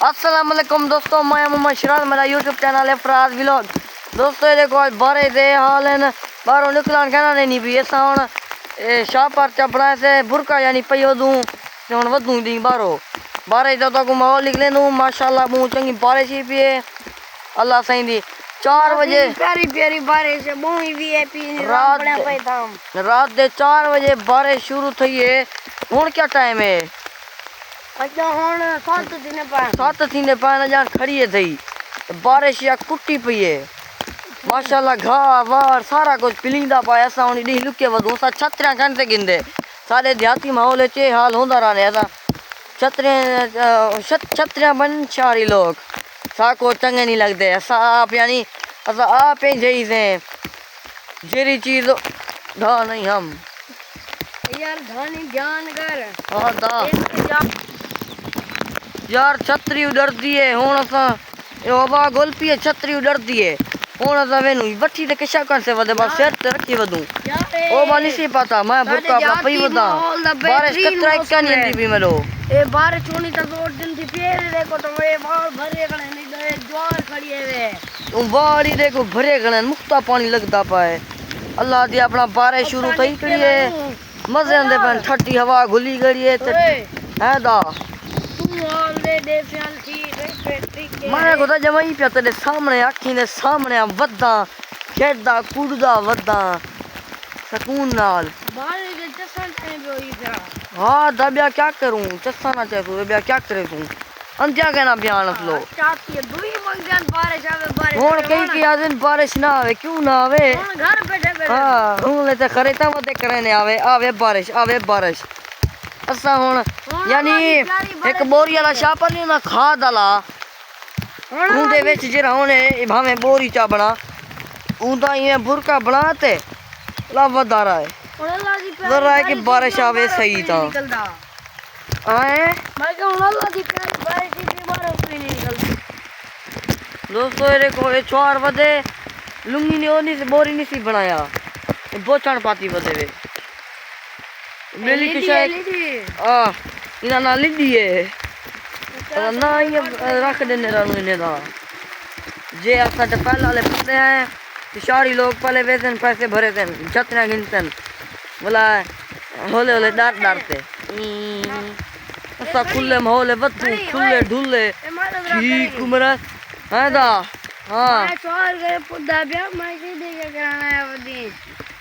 अस्सलाम वालेकुम दोस्तों, मैं मोहम्मद शराज, मेरा यूट्यूब चैनल है फराज व्लॉग। दोस्तों ये देखो आज बारे दे हाल है बारों निकलन कहना नहीं भी ऐसा हूँ शाह पर चपड़ा से बुरका यानी पयो दूँ हूँ वधू दी बारो बारे जब तक माहौल निकले दूँ माशाल्लाह मुँह चंगी बारिश ही पिए अल्लाह सही दी 4 बजे प्यारी प्यारी बारिश भी है रात दे 4 बजे बारिश शुरू थी है। हूँ क्या टाइम है? अच्छा हुन 7 थीने पाए न जान खड़ी है थी बारिश या कुट्टी पई है माशाल्लाह घाह वार सारा कुछ पिलींदा पाए असा हुन डी लुके वधू सा छतरियां खण से गिंदे सारे देहाती माहौल चे हाल होंदा रहने असा छतरियां बन चारी लोग सा को चंगे नहीं लगते असा आप यानी असा आप ही जई से जेरी चीज धा नहीं हम यार धानी जान कर हां दा यार छतरी उड़ती है हूँ असा हवा गोल पी है छतरी उड़ती है हूँ असा वेनू बठी ते किशा कर से वदे बस सिर ते रखी वदू ओ बानी सी पता मैं बुरका अपना पई वदा बारिश कतरा एक नहीं आंदी भी मेरो ए बारिश होनी तो 2 दिन थी फिर देखो तो वे बाल भरे गले नहीं ज्वार खड़ी है वे तुम बाड़ी देखो भरे गले मुक्ता पानी लगदा पाए अल्लाह दी अपना बारिश शुरू थई करी है मजे आंदे पन ठट्टी हवा घुली गई है दा मैं को जमाई पिया तेरे सामने आखी ने सामने वदा खेदा कूददा वदा सकून नाल हाँ दबिया क्या करूं चस्सा ना चाहे तू दबिया क्या करे तू अंतिया कहना बयान लो हुन कई की आदन बारिश ना आवे क्यों ना आवे घर बैठे हाँ हुन ते खरेता मते करने आवे बारिश असा हुन यानी एक बोरी वाला छापर नहीं ना खाद वाला उनदे विच जेरा हुने भावे बोरी चा बना उंदा ये बुरका बनाते ला वदा रहा है जरा है कि बारिश आवे सही था आए मैं कहूं अल्लाह दी बारिश की बारिश नहीं निकलती दोस्तों ये देखो ये 4 बजे लुंगी ने ओनी से बोरी नहीं सी बनाया बोचण पाती बदे वे मेली की शायद इना ना लिडी है ना ये रख देने रानू इने दा जे असा ते पहले वाले पते हैं शहरी लोग पहले वेतन पैसे भरे थे छतरियां गिनतन बोला होले होले डरते असा खुले माहौल वधू खुले ढुले ठीक उमरा है दा हां मैं छोड़ गए पुदा बे मैं सीधे के कराना है वदी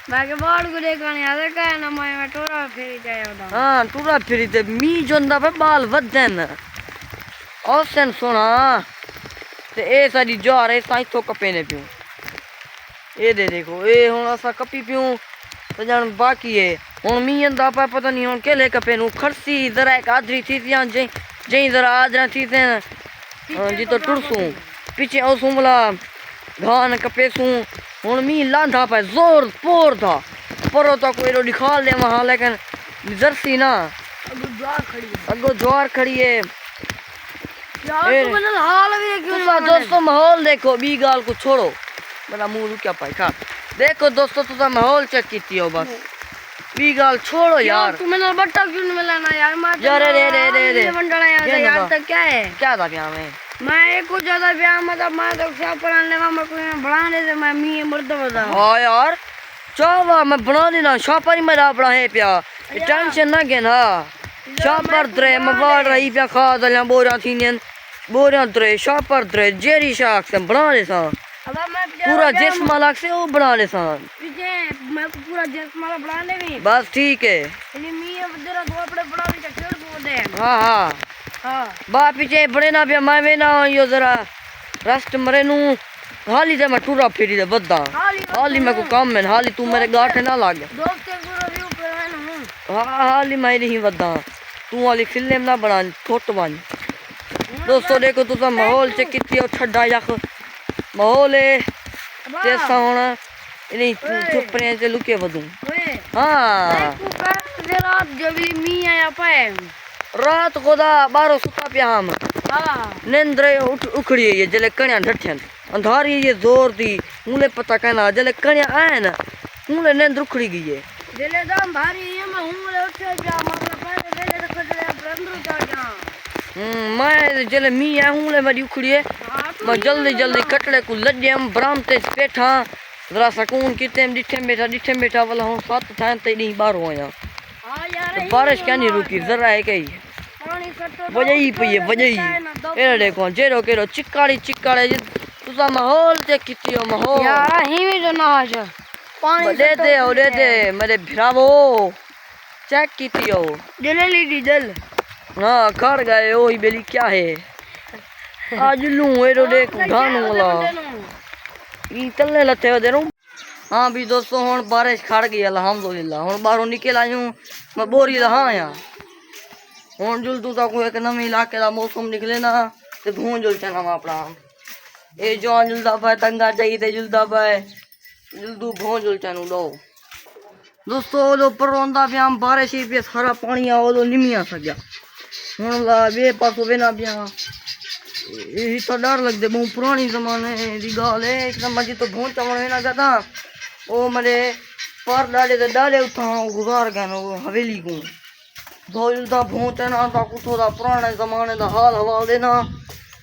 बाकी बाड़ को देखने आवे का ना मैं टोरा फेरी जायो हां टोरा फेरी ते मी जोंदा पे बाल वदन औसन सोना ते ए साडी जोर है साई तो कपे ने पियो ए दे देखो ए हुन असा कपी पियो तो जान बाकी है हुन मी अंदा पे पता नहीं हुन केले कपे नु खरसी जरा एक आदरी थी जे जे जरा आदरा थी थे जी तो टुरसू पीछे औसू मला घान कपेसू हुन मी लांधा पे जोर पोर था परो तो कोई रो दिखा ले वहां लेकिन जर्सी ना अगो ज्वार खड़ी है यार तू मैंने हाल भी क्यों दोस्तों माहौल देखो बी गाल को छोड़ो मेरा मुंह रुकिया पाई खा देखो दोस्तों तुसा माहौल चेक कीती हो बस बी गाल छोड़ो यार तू मैंने बट्टा क्यों नहीं मिलाना यार मार यार रे मंडला यार तक क्या था ब्याह में मैं एक को ज्यादा ब्याह मतलब मैं तो क्या पढ़ाने में कोई बढ़ाने से मैं मी मर्द बता हां यार चावा मैं बना देना शापर मेरा बड़ा है प्या टेंशन ना के ना शापर द्रे मैं वाड़ रही प्या खा दल्या बोरा थीन बोरा द्रे शापर द्रे जेरी शाख से बना ले सा पूरा जिस्म अलग से वो बना ले सा मैं पूरा जिस्म वाला बना ले भी बस ठीक है यानी मी अब तेरा दो अपने बड़ा भी खेल को दे हां हां बा पीछे बड़े ना पे मैं ना यो जरा रस्ट मरे नु हाली ते मैं टूरा फेरी दे बद्दा हाली मैं को काम में हाली तू मेरे गाठ ना लाग दोस्त के पूरा व्यू पे ना हां हाली मैं नहीं वद्दा तू वाली फिल्म ना बना छोट बन दोस्तों देखो तुसा माहौल चेक किती और छड्डा यख माहौल है जैसा होना नहीं चुप रहे से लुके वदू हां रात जब मी आया पाए रात खुदा बारो सुता पे हम हां नेंद्रे उखड़ी है जले कणिया ढठन अंधारी ये जोर दी मुले पता कहना जले कणिया आए ना मुले नेंद्र उखड़ी गई है जले दम भारी है मैं मुले उठे जा मतलब पहले जले खड़े अंदर जा मैं जले मी है हूं ले बड़ी उखड़िए मैं जल्दी जल्दी कटड़े को लड्डे हम बराम ते बैठा जरा सकून किते डिठे बैठा वाला हूं सात टाइम ते दी बाहर होया हां यार बारिश क्या नहीं रुकी जरा है कई पानी सट्टो वजही पई है वजही ए देखो जेरो केरो चिक्काड़े तुसा माहौल ते कितियो माहौल यार ही में जो ना आज पानी दे दे मेरे भिरावो चेक कितियो जलेली डीजल हाँ खड़ गए ओ ही बेली क्या है आज लूं एरो देख गानू वाला ई चलने लते हो देरू हाँ भी दोस्तों हुन बारिश खड़ गई अल्हम्दुलिल्लाह हुन बाहरों निकल आयूं मैं बोरी लहा या हुन जुल तू ता को एक नवे इलाके दा मौसम निकले ना ते भूं जुल चना अपना ए जवान जुलदा पाए तंगा चाहिए ते जुलदा पाए जुलदू भूं जुल चनु लो दोस्तों ओलो परोंदा पे हम बारिश ही पे सारा पानी आ ओलो निमिया सजा हुन ला वे पासो वेना पिया यही तो डर लगदे बहु पुरानी जमाने दी गाल है एकदम मजी तो भूं चवण वेना गदा ओ मरे पर डाले उठा गुजार गए नो हवेली को धोलदा भूं चना ता कुथो दा पुराने जमाने दा हाल हवाल देना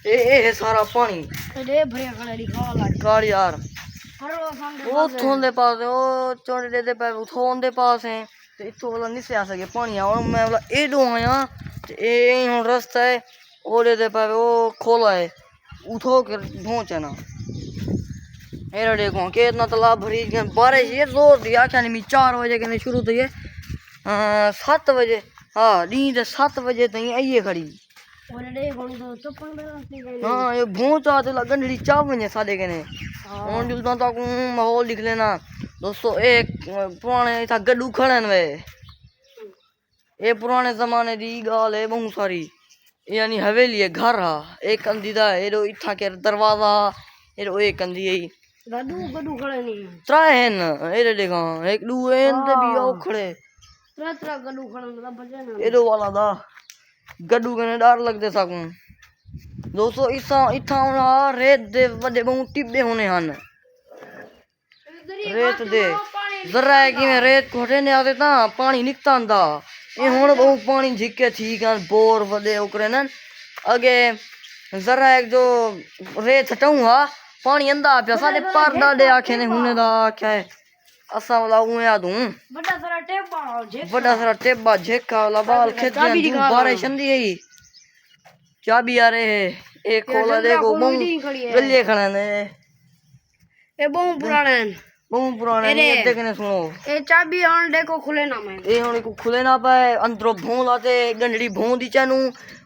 ए सारा पानी रे भरे खड़े दी खा ला काल यार हरो संग वो थोन दे पास है ओ चोड़े दे पे थोन दे पास है ते इतो वाला नहीं से आ सके पानी और मैं वाला एडो आया ते ए हुन रास्ता है ओले दे पे ओ खोला है उठो के पहुंचना एरा देखो कितना तालाब भरी गए बारिश ये जोर दिया क्या नहीं 4 बजे के शुरू तो ये 7 बजे हाँ दी 7 बजे तई आइए खड़ी और रे गोल तो चप्पल में रास्ते गई हाँ ये भूत आते लगन डी 4 बजे साढ़े के ने और जुलता तक माहौल दिख लेना दोस्तों एक पुराने था गड्डू खड़न वे ये पुराने जमाने दी गाल है बहुत सारी यानी हवेली है घर हा एक अंदीदा एरो इथा के दरवाजा एरो एक अंदी है गड्डू खड़े नहीं त्रा है न एरे देखा एक दू एन ते भी ओ खड़े त्रा गड्डू खड़े मतलब बजे ना एरो वाला दा गड्डू कने डर लगदे सकूं दोस्तों इथा होना रेत दे बड़े बहुत टिब्बे होने हन रेत दे जरा है कि मैं रेत कोठे ने आते ता पानी निकता आंदा ये हुन बहुत पानी झिके ठीक है बोर वडे ओकरे न अगे जरा एक जो रेत हटाऊं हा पानी अंदा पे साडे पार डाडे आखे ने हुने दा आख्या है असा वाला उए आ दूं बड़ा सारा टेबा झेका वाला बाल खेत बारिश अंदी है चाबी आ रहे है एक खोला देखो गलिए खड़े ने ये बहुत पुराने ये देखने सुनो ये चाबी ऑन देखो खुले ना मैं ये हुन को खुले ना पाए अंदरो भों लाते गंडड़ी भों दी चानू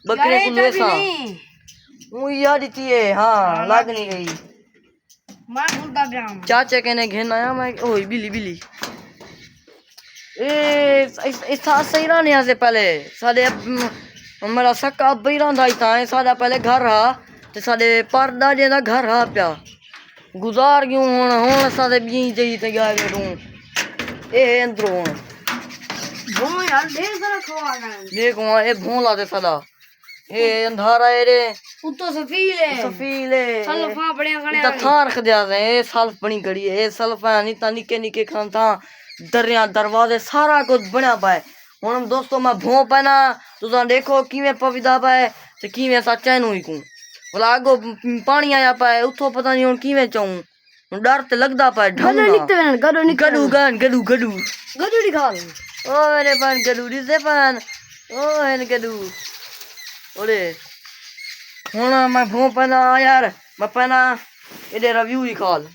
बकरे को लेसा वो याद थी है हां लाग नहीं गई मैं खुलता ब्याम चाचा कहने घेन आया मैं ओए बिली ए इस सही रहने से पहले साडे मेरा सक्का बैरा दा था साडा पहले घर हा ते साडे परदा जेदा घर हा प्या गुजार क्यों हुन साडे बी जई ते गा बेटू ए अंदरो भों यार ढेर सारा खवा गए देखो ए भों लाते साडा ए अंधारा ए रे उतो सफीले सल्फा बड़िया खड़े ता थां रख दिया से ए सल्फ बनी गड़ी ए सल्फा नी ता निके खान था दरिया दरवाजे सारा कुछ बना पाए हुन दोस्तों मैं भों पना तुसा देखो किवें पविदा पाए ते किवें सच्चा नु ही को भला आगो पानी आया पाए उठो पता नहीं हुन किवें चाऊं डर ते लगदा पाए गडू दिखा ओ मेरे पान गडू दिसे पान ओ हेन गडू ओले हुन मैं भों पना यार मैं पना इधर रिव्यू ही कॉल